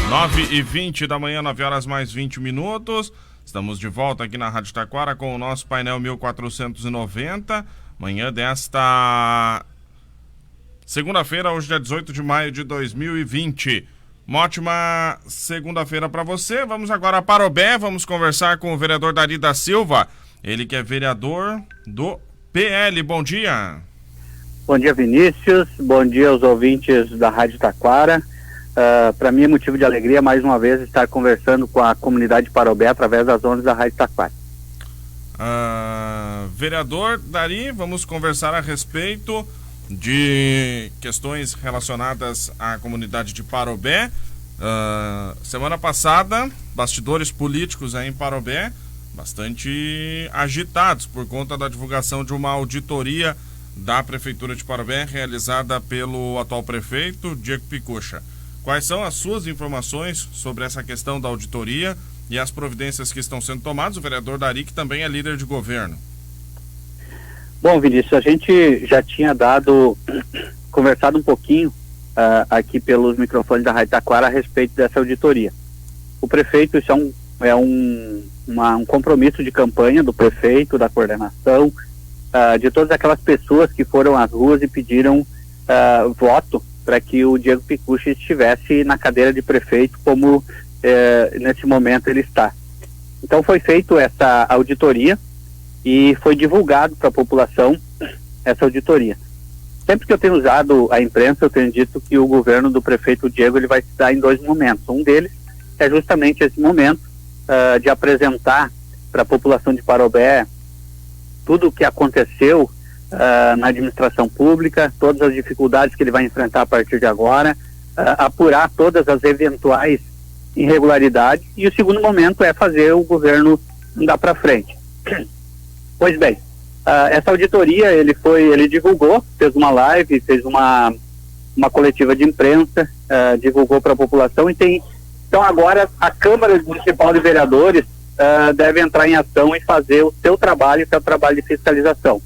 9h20 da manhã, 9 horas mais 20 minutos. Estamos de volta aqui na Rádio Taquara com o nosso painel 1490. Manhã desta segunda-feira, hoje dia 18 de maio de 2020. Uma ótima segunda-feira para você. Vamos agora para o Parobé, vamos conversar com o vereador Dari da Silva. Ele que é vereador do PL. Bom dia. Bom dia, Vinícius. Bom dia aos ouvintes da Rádio Taquara. Para mim é motivo de alegria mais uma vez estar conversando com a comunidade Parobé através das ondas da Rádio Taquara. Vereador Dari, vamos conversar a respeito de questões relacionadas à comunidade de Parobé. Semana passada, bastidores políticos aí em Parobé bastante agitados por conta da divulgação de uma auditoria da Prefeitura de Parobé realizada pelo atual prefeito, Diego Picucha. Quais são as suas informações sobre essa questão da auditoria e as providências que estão sendo tomadas? O vereador Dari, que também é líder de governo. Bom, Vinícius, a gente já tinha conversado um pouquinho aqui pelos microfones da Rádio Taquara a respeito dessa auditoria. O prefeito, isso é um compromisso de campanha do prefeito, da coordenação, de todas aquelas pessoas que foram às ruas e pediram voto para que o Diego Picucha estivesse na cadeira de prefeito como nesse momento ele está. Então foi feita essa auditoria e foi divulgado para a população essa auditoria. Sempre que eu tenho usado a imprensa, eu tenho dito que o governo do prefeito Diego ele vai se dar em dois momentos. Um deles é justamente esse momento de apresentar para a população de Parobé tudo o que aconteceu na administração pública, todas as dificuldades que ele vai enfrentar a partir de agora, apurar todas as eventuais irregularidades, e o segundo momento é fazer o governo andar para frente. Pois bem, essa auditoria ele divulgou, fez uma live, fez uma coletiva de imprensa, divulgou para a população, então agora a Câmara Municipal de Vereadores deve entrar em ação e fazer o seu trabalho, que é o trabalho de fiscalização.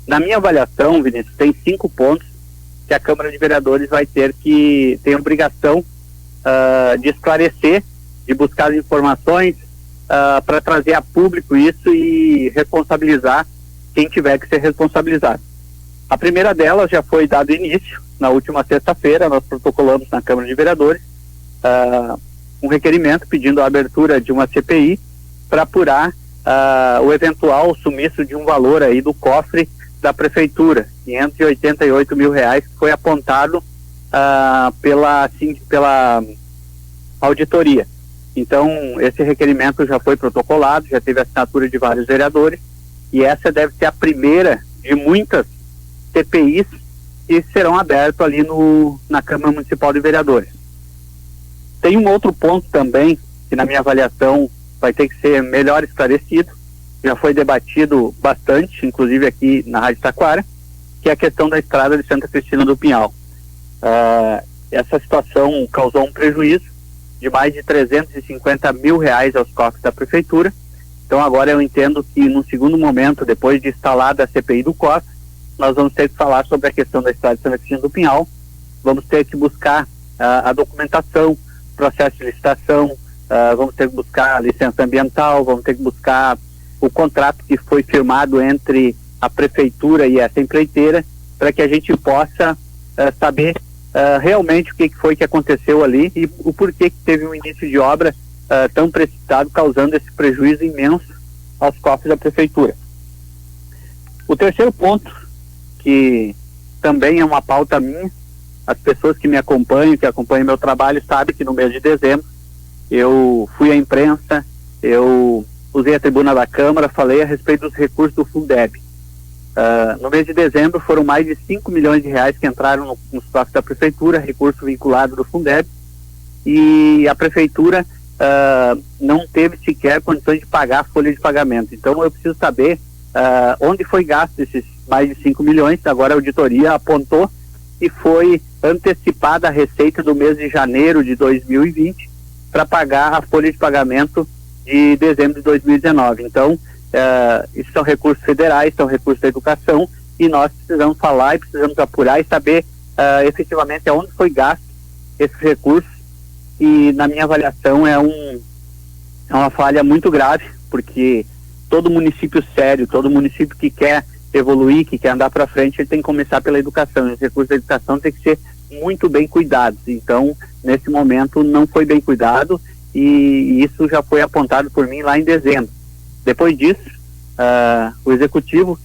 Na minha avaliação, Vinícius, tem 5 pontos que a Câmara de Vereadores tem a obrigação de esclarecer, de buscar as informações para trazer a público isso e responsabilizar quem tiver que ser responsabilizado. A primeira delas já foi dado início, na última sexta-feira, nós protocolamos na Câmara de Vereadores um requerimento pedindo a abertura de uma CPI para apurar o eventual sumiço de um valor aí do cofre da Prefeitura, R$588 mil, que foi apontado pela auditoria. Então, esse requerimento já foi protocolado, já teve assinatura de vários vereadores, e essa deve ser a primeira de muitas CPIs que serão abertas ali na Câmara Municipal de Vereadores. Tem um outro ponto também, que na minha avaliação vai ter que ser melhor esclarecido, já foi debatido bastante, inclusive aqui na Rádio Taquara, que é a questão da estrada de Santa Cristina do Pinhal. Essa situação causou um prejuízo de mais de R$350 mil aos cofres da Prefeitura. Então agora eu entendo que no segundo momento, depois de instalada a CPI do cofre, nós vamos ter que falar sobre a questão da estrada de Santa Cristina do Pinhal, vamos ter que buscar a documentação, processo de licitação, vamos ter que buscar a licença ambiental, vamos ter que buscar o contrato que foi firmado entre a Prefeitura e essa empreiteira, para que a gente possa saber realmente o que foi que aconteceu ali e o porquê que teve um início de obra tão precipitado, causando esse prejuízo imenso aos cofres da Prefeitura. O terceiro ponto, que também é uma pauta minha, as pessoas que me acompanham, que acompanham meu trabalho, sabem que no mês de dezembro eu fui à imprensa, eu usei a tribuna da Câmara, falei a respeito dos recursos do Fundeb. No mês de dezembro foram mais de R$5 milhões que entraram nos cofres da Prefeitura, recurso vinculado do Fundeb, e a Prefeitura não teve sequer condições de pagar a folha de pagamento. Então eu preciso saber onde foi gasto esses mais de 5 milhões, agora a auditoria apontou que foi antecipada a receita do mês de janeiro de 2020 para pagar a folha de pagamento de dezembro de 2019. Então, isso são recursos federais, são recursos da educação, e nós precisamos falar e precisamos apurar e saber efetivamente aonde foi gasto esses recursos e na minha avaliação é uma falha muito grave, porque todo município sério, todo município que quer evoluir, que quer andar para frente, ele tem que começar pela educação. Os recursos da educação tem que ser muito bem cuidados. Então, nesse momento, não foi bem cuidado, e isso já foi apontado por mim lá em dezembro. Depois disso, o Executivo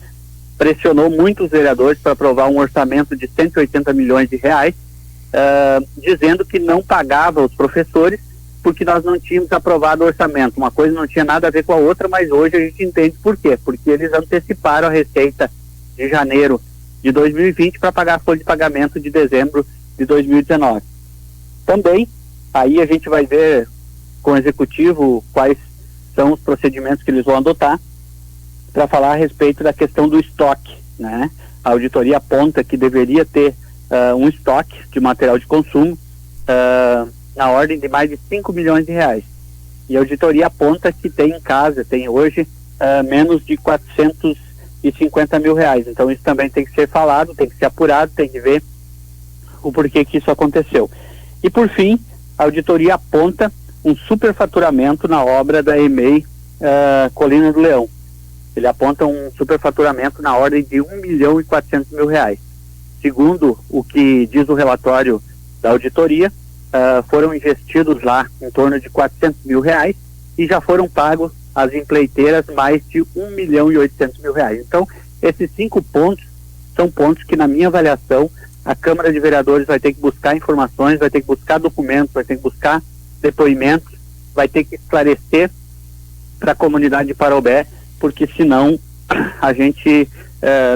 pressionou muitos vereadores para aprovar um orçamento de 180 milhões de reais, dizendo que não pagava os professores porque nós não tínhamos aprovado o orçamento. Uma coisa não tinha nada a ver com a outra, mas hoje a gente entende por quê. Porque eles anteciparam a receita de janeiro de 2020 para pagar a folha de pagamento de dezembro de 2019. Também, aí a gente vai ver com o Executivo quais são os procedimentos que eles vão adotar para falar a respeito da questão do estoque, né? A auditoria aponta que deveria ter um estoque de material de consumo na ordem de mais de 5 milhões de reais. E a auditoria aponta que tem em casa, tem hoje menos de 450 mil reais. Então isso também tem que ser falado, tem que ser apurado, tem que ver o porquê que isso aconteceu. E por fim, a auditoria aponta um superfaturamento na obra da EMEI Colina do Leão. Ele aponta um superfaturamento na ordem de 1 milhão e 400 mil reais. Segundo o que diz o relatório da auditoria, foram investidos lá em torno de 400 mil reais e já foram pagos às empreiteiras mais de 1 milhão e 800 mil reais. Então, esses 5 pontos são pontos que, na minha avaliação, a Câmara de Vereadores vai ter que buscar informações, vai ter que buscar documentos, vai ter que buscar depoimentos, vai ter que esclarecer para a comunidade de Parobé, porque senão a gente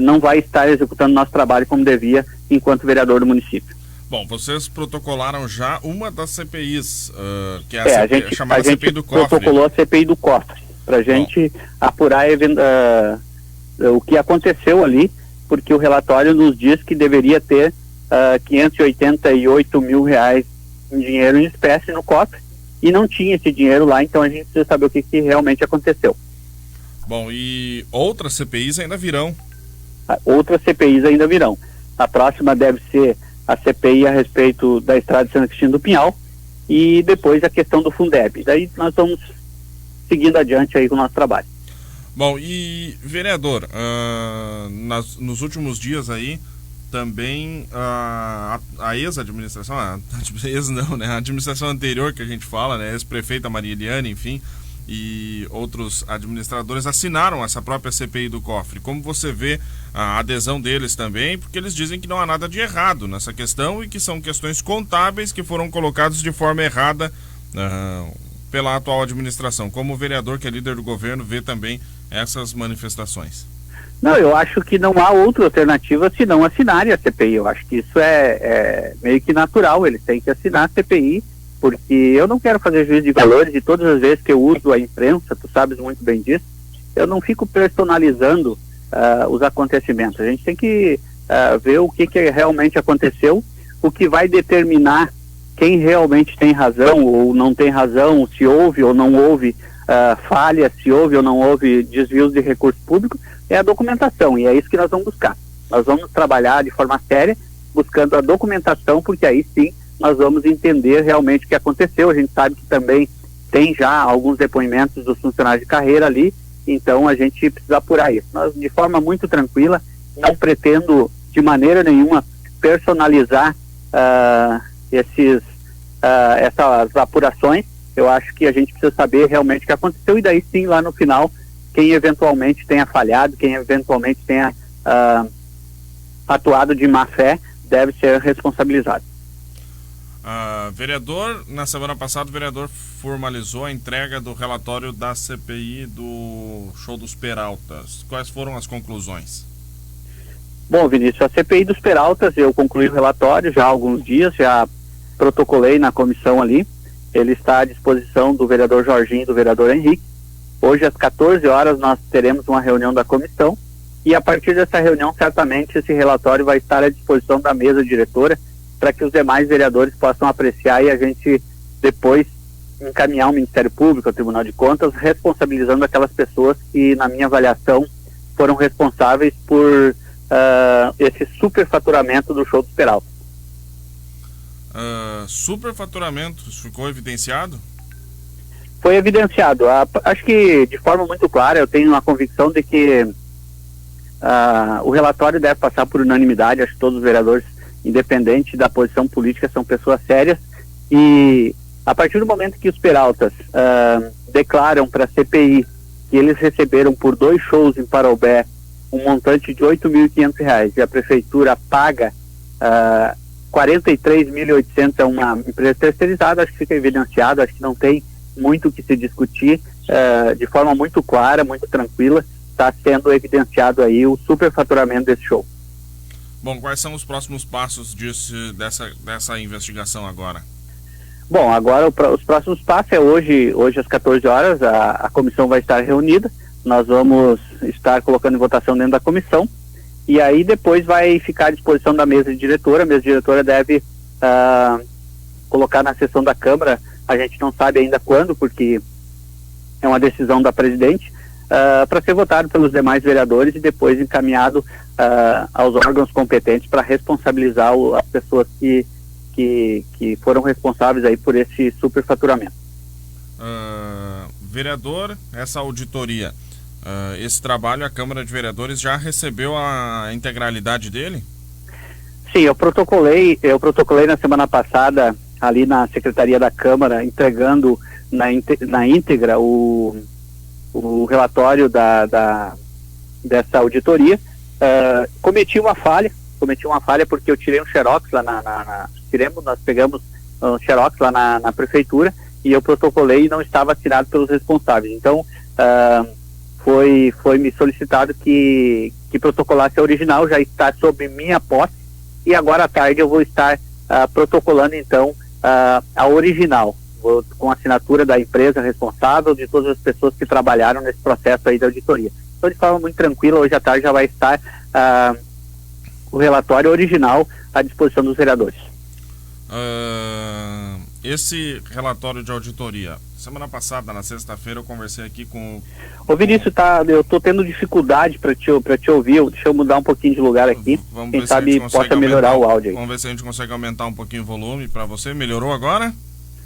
não vai estar executando nosso trabalho como devia enquanto vereador do município. Bom, vocês protocolaram já uma das CPIs, que é a chamada CPI do Cofre. Protocolou a CPI do Cofre, para a gente apurar o que aconteceu ali, porque o relatório nos diz que deveria ter 588 mil reais em dinheiro em espécie no cofre, e não tinha esse dinheiro lá, então a gente precisa saber o que realmente aconteceu. Bom, e outras CPIs ainda virão? Outras CPIs ainda virão. A próxima deve ser a CPI a respeito da estrada de Santa Cristina do Pinhal, e depois a questão do Fundeb. Daí nós vamos seguindo adiante aí com o nosso trabalho. Bom, e vereador, nos últimos dias aí, também a ex-administração, a administração anterior que a gente fala, né, ex-prefeita Maria Eliane, enfim, e outros administradores assinaram essa própria CPI do Cofre. Como você vê a adesão deles também? Porque eles dizem que não há nada de errado nessa questão e que são questões contábeis que foram colocadas de forma errada pela atual administração. Como vereador que é líder do governo, vê também essas manifestações? Não, eu acho que não há outra alternativa senão assinarem a CPI. Eu acho que isso é meio que natural, eles têm que assinar a CPI, porque eu não quero fazer juízo de valores, e todas as vezes que eu uso a imprensa, tu sabes muito bem disso, eu não fico personalizando os acontecimentos. A gente tem que ver o que realmente aconteceu, o que vai determinar quem realmente tem razão ou não tem razão, se houve ou não houve falha, se houve ou não houve desvios de recurso público, é a documentação, e é isso que nós vamos buscar. Nós vamos trabalhar de forma séria, buscando a documentação, porque aí sim nós vamos entender realmente o que aconteceu. A gente sabe que também tem já alguns depoimentos dos funcionários de carreira ali, então a gente precisa apurar isso. Nós, de forma muito tranquila, não pretendo de maneira nenhuma personalizar essas apurações. Eu acho que a gente precisa saber realmente o que aconteceu, e daí sim, lá no final, quem eventualmente tenha falhado, quem eventualmente tenha atuado de má fé, deve ser responsabilizado. Vereador, na semana passada o vereador formalizou a entrega do relatório da CPI do Show dos Peraltas. Quais foram as conclusões? Bom, Vinícius, a CPI dos Peraltas, eu concluí o relatório já há alguns dias, já protocolei na comissão ali. Ele está à disposição do vereador Jorginho e do vereador Henrique. Hoje, às 14 horas, nós teremos uma reunião da comissão, e a partir dessa reunião, certamente, esse relatório vai estar à disposição da mesa diretora, para que os demais vereadores possam apreciar e a gente depois encaminhar ao Ministério Público, ao Tribunal de Contas, responsabilizando aquelas pessoas que, na minha avaliação, foram responsáveis por esse superfaturamento do Show dos Peraltas. Superfaturamento, isso ficou evidenciado? Foi evidenciado. Acho que de forma muito clara, eu tenho a convicção de que o relatório deve passar por unanimidade. Acho que todos os vereadores, independente da posição política, são pessoas sérias, e a partir do momento que os Peraltas declaram para a CPI que eles receberam por 2 shows em Parobé um montante de R$ 8.500 e a prefeitura paga R$ 43.800 a uma empresa terceirizada, acho que fica evidenciado, acho que não tem muito o que se discutir, de forma muito clara, muito tranquila, está sendo evidenciado aí o superfaturamento desse show. Bom, quais são os próximos passos dessa investigação agora? Bom, agora os próximos passos é hoje às 14 horas, a comissão vai estar reunida, nós vamos estar colocando em votação dentro da comissão, e aí depois vai ficar à disposição da mesa diretora. A mesa diretora deve colocar na sessão da Câmara, a gente não sabe ainda quando, porque é uma decisão da presidente, para ser votado pelos demais vereadores e depois encaminhado aos órgãos competentes para responsabilizar as pessoas que foram responsáveis aí por esse superfaturamento. Vereador, essa auditoria, esse trabalho a Câmara de Vereadores já recebeu a integralidade dele? Sim, eu protocolei na semana passada ali na Secretaria da Câmara, entregando na íntegra o relatório dessa auditoria. Cometi uma falha porque eu tirei um xerox lá nós pegamos um xerox lá na prefeitura e eu protocolei e não estava assinado pelos responsáveis. Então, foi me solicitado que protocolasse a original, já está sob minha posse, e agora à tarde eu vou estar protocolando então a original, com a assinatura da empresa responsável, de todas as pessoas que trabalharam nesse processo aí da auditoria. Então, de forma muito tranquila, hoje à tarde já vai estar o relatório original à disposição dos vereadores. Esse relatório de auditoria, semana passada, na sexta-feira, eu conversei aqui com... Ô Vinícius, eu tô tendo dificuldade para te ouvir, deixa eu mudar um pouquinho de lugar aqui, quem sabe possa melhorar o áudio aí. Vamos ver se a gente consegue aumentar um pouquinho o volume para você. Melhorou agora?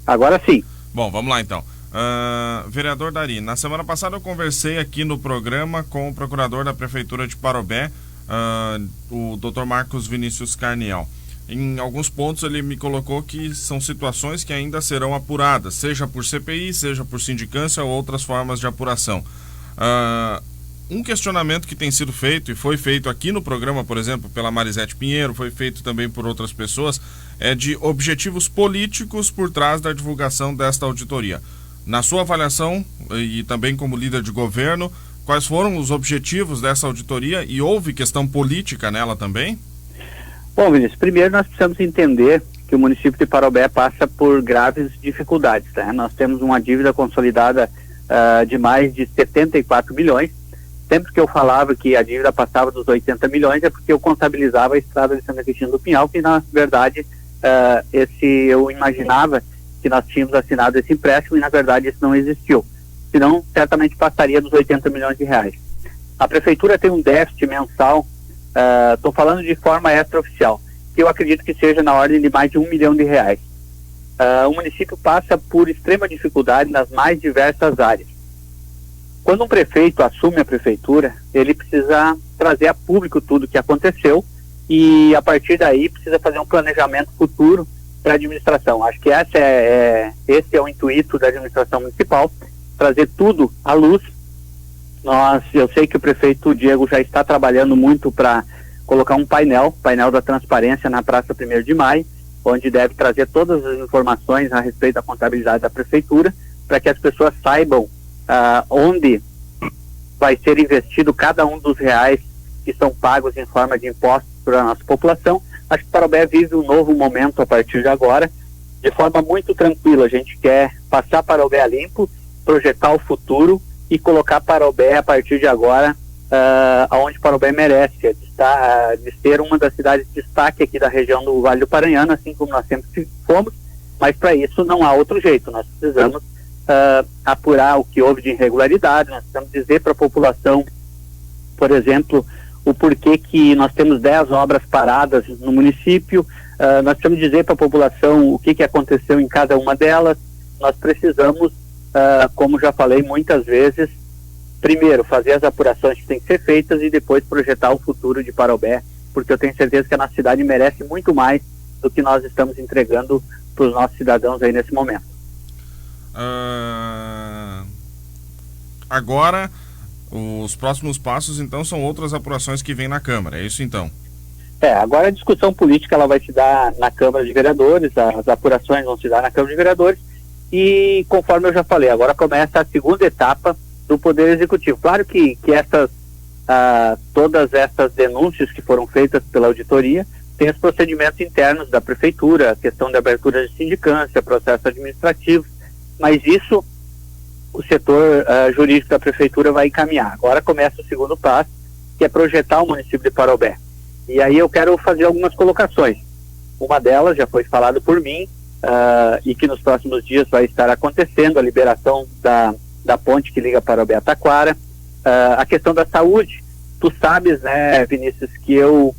Agora sim. Bom, vamos lá então. Vereador Dari, na semana passada eu conversei aqui no programa com o procurador da Prefeitura de Parobé, o Dr. Marcos Vinícius Carniel. Em alguns pontos ele me colocou que são situações que ainda serão apuradas, seja por CPI, seja por sindicância ou outras formas de apuração. Um questionamento que tem sido feito, e foi feito aqui no programa, por exemplo, pela Marisete Pinheiro, foi feito também por outras pessoas, é de objetivos políticos por trás da divulgação desta auditoria. Na sua avaliação, e também como líder de governo, quais foram os objetivos dessa auditoria e houve questão política nela também? Bom, Vinícius, primeiro nós precisamos entender que o município de Parobé passa por graves dificuldades, né? Nós temos uma dívida consolidada de mais de 74 milhões. Sempre que eu falava que a dívida passava dos 80 milhões é porque eu contabilizava a estrada de Santa Cristina do Pinhal, que na verdade eu imaginava que nós tínhamos assinado esse empréstimo e na verdade isso não existiu. Senão, certamente passaria dos 80 milhões de reais. A prefeitura tem um déficit mensal, estou falando de forma extraoficial, que eu acredito que seja na ordem de mais de R$1 milhão. O município passa por extrema dificuldade nas mais diversas áreas. Quando um prefeito assume a prefeitura, ele precisa trazer a público tudo o que aconteceu e a partir daí precisa fazer um planejamento futuro para a administração. Acho que esse é o intuito da administração municipal, trazer tudo à luz. Eu sei que o prefeito Diego já está trabalhando muito para colocar um painel da transparência na Praça 1º de Maio, onde deve trazer todas as informações a respeito da contabilidade da prefeitura, para que as pessoas saibam onde vai ser investido cada um dos reais que são pagos em forma de impostos para a nossa população. Acho que Parobé vive um novo momento a partir de agora, de forma muito tranquila. A gente quer passar Parobé a limpo, projetar o futuro e colocar Parobé a partir de agora aonde Parobé merece, de ser uma das cidades de destaque aqui da região do Vale do Paranhana, assim como nós sempre fomos, mas para isso não há outro jeito. Nós precisamos apurar o que houve de irregularidade, nós precisamos dizer para a população, por exemplo, o porquê que nós temos 10 obras paradas no município. Nós precisamos dizer para a população o que aconteceu em cada uma delas. Nós precisamos, como já falei muitas vezes, primeiro fazer as apurações que têm que ser feitas e depois projetar o futuro de Parobé, porque eu tenho certeza que a nossa cidade merece muito mais do que nós estamos entregando para os nossos cidadãos aí nesse momento. Agora, os próximos passos, então, são outras apurações que vêm na Câmara, é isso então? Agora a discussão política ela vai se dar na Câmara de Vereadores, as apurações vão se dar na Câmara de Vereadores e, conforme eu já falei, agora começa a segunda etapa do Poder Executivo. Claro que todas essas denúncias que foram feitas pela auditoria tem os procedimentos internos da Prefeitura, a questão da abertura de sindicância, processo administrativo, mas isso o setor jurídico da Prefeitura vai encaminhar. Agora começa o segundo passo, que é projetar o município de Parobé. E aí eu quero fazer algumas colocações. Uma delas já foi falado por mim e que nos próximos dias vai estar acontecendo, a liberação da ponte que liga Parobé a Taquara. A questão da saúde, tu sabes, né, Vinícius, que eu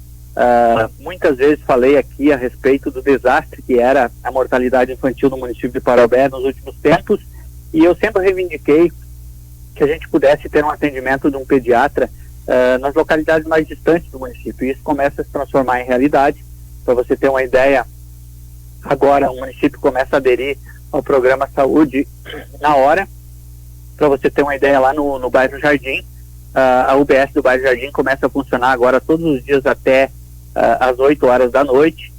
muitas vezes falei aqui a respeito do desastre que era a mortalidade infantil no município de Parobé nos últimos tempos, e eu sempre reivindiquei que a gente pudesse ter um atendimento de um pediatra nas localidades mais distantes do município, e isso começa a se transformar em realidade. Para você ter uma ideia, agora o município começa a aderir ao programa Saúde na hora. Para você ter uma ideia, lá no bairro Jardim, a UBS do bairro Jardim começa a funcionar agora todos os dias até às 8 horas da noite.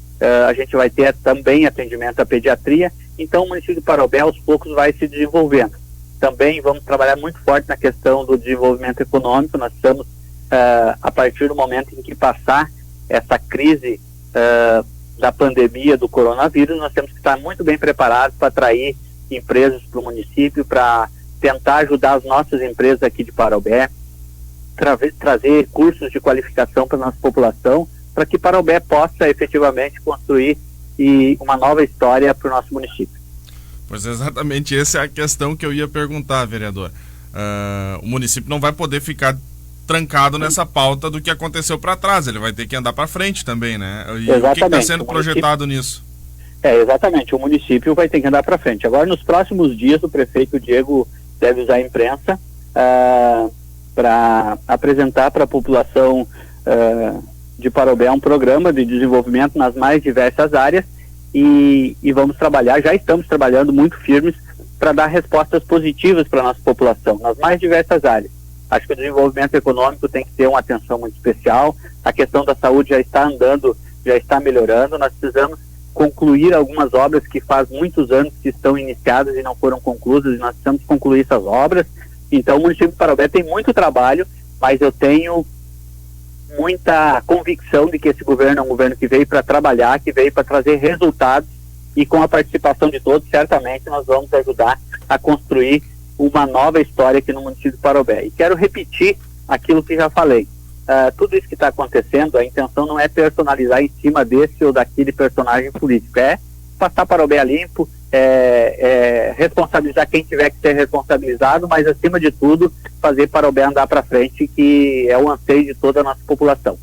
A gente vai ter também atendimento à pediatria, então o município de Parobé aos poucos vai se desenvolvendo. Também vamos trabalhar muito forte na questão do desenvolvimento econômico. Nós estamos, a partir do momento em que passar essa crise da pandemia do coronavírus, nós temos que estar muito bem preparados para atrair empresas para o município, para tentar ajudar as nossas empresas aqui de Parobé, trazer cursos de qualificação para a nossa população, para que Parobé possa efetivamente construir uma nova história para o nosso município. Pois exatamente, essa é a questão que eu ia perguntar, vereador. O município não vai poder ficar trancado nessa pauta do que aconteceu para trás, ele vai ter que andar para frente também, né? E exatamente. O que está sendo projetado nisso? Exatamente, o município vai ter que andar para frente. Agora, nos próximos dias, o prefeito Diego deve usar a imprensa para apresentar para a população de Parobé um programa de desenvolvimento nas mais diversas áreas, e vamos trabalhar, já estamos trabalhando muito firmes para dar respostas positivas para a nossa população, nas mais diversas áreas. Acho que o desenvolvimento econômico tem que ter uma atenção muito especial, a questão da saúde já está andando, já está melhorando, nós precisamos concluir algumas obras que faz muitos anos que estão iniciadas e não foram concluídas, e nós precisamos concluir essas obras. Então o município de Parobé tem muito trabalho, mas eu tenho muita convicção de que esse governo é um governo que veio para trabalhar, que veio para trazer resultados, e com a participação de todos, certamente nós vamos ajudar a construir uma nova história aqui no município de Parobé. E quero repetir aquilo que já falei. Tudo isso que está acontecendo, a intenção não é personalizar em cima desse ou daquele personagem político, é passar Parobé a limpo, responsabilizar quem tiver que ser responsabilizado, mas acima de tudo fazer Parobé andar para frente, que é o anseio de toda a nossa população.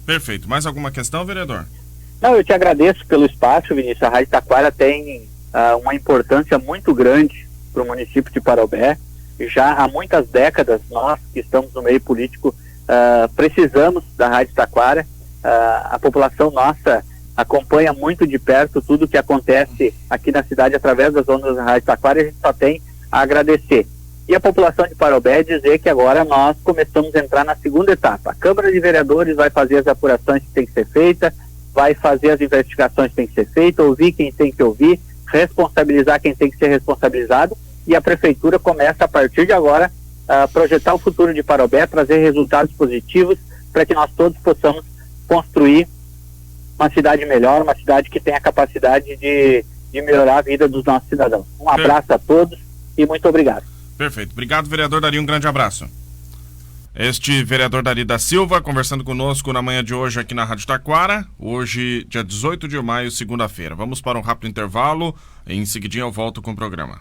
Perfeito. Mais alguma questão, vereador? Não, eu te agradeço pelo espaço, Vinícius. A Rádio Taquara tem uma importância muito grande para o município de Parobé. Já há muitas décadas, nós que estamos no meio político precisamos da Rádio Taquara. A população nossa acompanha muito de perto tudo o que acontece aqui na cidade através das ondas da Rádio Taquara, e a gente só tem a agradecer. E a população de Parobé dizer que agora nós começamos a entrar na segunda etapa. A Câmara de Vereadores vai fazer as apurações que tem que ser feita, vai fazer as investigações que tem que ser feitas, ouvir quem tem que ouvir, responsabilizar quem tem que ser responsabilizado, e a Prefeitura começa a partir de agora a projetar o futuro de Parobé, trazer resultados positivos para que nós todos possamos construir uma cidade melhor, uma cidade que tenha a capacidade de melhorar a vida dos nossos cidadãos. Um abraço a todos e muito obrigado. Perfeito. Obrigado, vereador Dari. Um grande abraço. Este vereador Dari da Silva conversando conosco na manhã de hoje aqui na Rádio Taquara. Hoje, dia 18 de maio, segunda-feira. Vamos para um rápido intervalo. Em seguidinho eu volto com o programa.